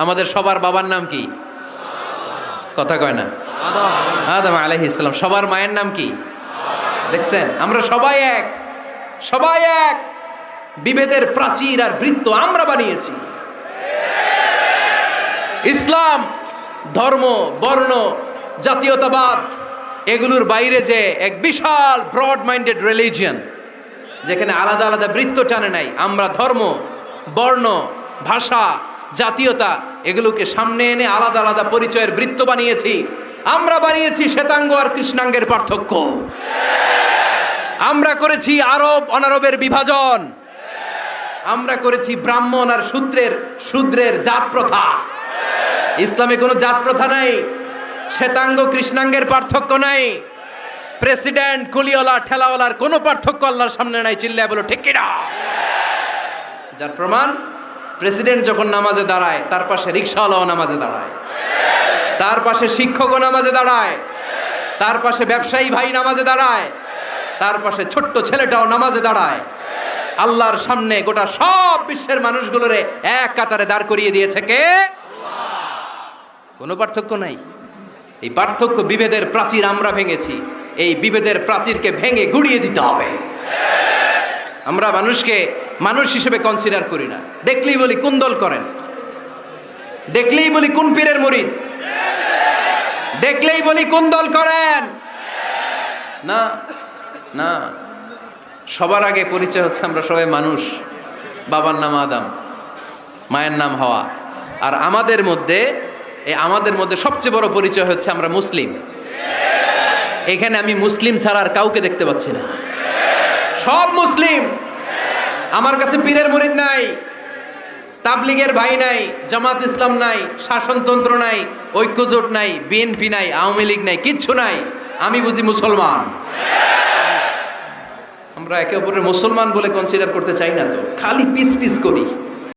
আমাদের সবার বাবার নাম কি? কথা কয় না? আদম আলাইহিস সালাম। সবার মায়ের নাম কি? দেখছেন, আমরা সবাই এক, সবাই এক। বিভেদের প্রাচীর আর বৃত্ত আমরা বানিয়েছি। ইসলাম ধর্ম, বর্ণ, জাতীয়তাবাদ এগুলোর বাইরে যে এক বিশাল ব্রড মাইন্ডেড রিলিজিয়ন, যেখানে আলাদা আলাদা বৃত্ত টানে নাই। আমরা ধর্ম, বর্ণ, ভাষা, জাতীয়তা এগুলোকে সামনে এনে আলাদা আলাদা পরিচয়ের বৃত্ত বানিয়েছি। আমরা বানিয়েছি শ্বেতাঙ্গ আর কৃষ্ণাঙ্গের পার্থক্য। আমরা করেছি আরব অনারবের বিভাজন। আমরা করেছি ব্রাহ্মণ আর শূদ্রের জাত প্রথা। ইসলামে কোনো জাত প্রথা নাই, শ্বেতাঙ্গ কৃষ্ণাঙ্গের পার্থক্য নাই, প্রেসিডেন্ট কুলিওয়ালা ঠেলাওয়ালার কোনো পার্থক্য আল্লাহর সামনে নাই। চিল্লায় বলো ঠিক কিনা? যার প্রমাণ, প্রেসিডেন্ট যখন নামাজে দাঁড়ায় তার পাশে রিকশাওয়ালাও নামাজে দাঁড়ায়, তার পাশে শিক্ষকও নামাজে দাঁড়ায়, তার পাশে ব্যবসায়ী ভাই নামাজে দাঁড়ায়, তার পাশে ছোট্ট ছেলেটাও নামাজে দাঁড়ায়। আল্লাহর সামনে গোটা সব বিশ্বের মানুষগুলোরে এক কাতারে দাঁড় করিয়ে দিয়েছে কে? কোনো পার্থক্য নাই। এই পার্থক্য, বিভেদের প্রাচীর আমরা ভেঙেছি। এই বিভেদের প্রাচীরকে ভেঙে গুড়িয়ে দিতে হবে। আমরা মানুষকে মানুষ হিসেবে কনসিডার করি না। দেখলেই বলি কোন দল করেন, দেখলেই বলি কোন পীরের মুরিদ, দেখলেই বলি কোন দল করেন। না না, সবার আগে পরিচয় হচ্ছে আমরা সবাই মানুষ। বাবার নাম আদম, মায়ের নাম হাওয়া। আর আমাদের মধ্যে সবচেয়ে বড় পরিচয় হচ্ছে আমরা মুসলিম। এখানে আমি মুসলিম ছাড়া আর কাউকে দেখতে পাচ্ছি না। সব মুসলিম। আমার কাছে পীরের মুরিদ নাই, তাবলিগের ভাই নাই, জামাত ইসলাম নাই, শাসনতন্ত্র নাই, ঐক্যজোট নাই, বিএনপি নাই, আওয়ামী লীগ নাই, কিচ্ছু নাই। আমি বুঝি মুসলমান। আমরা একে অপরের মুসলমান বলে কনসিডার করতে চাই না, তো খালি পিস পিস করি।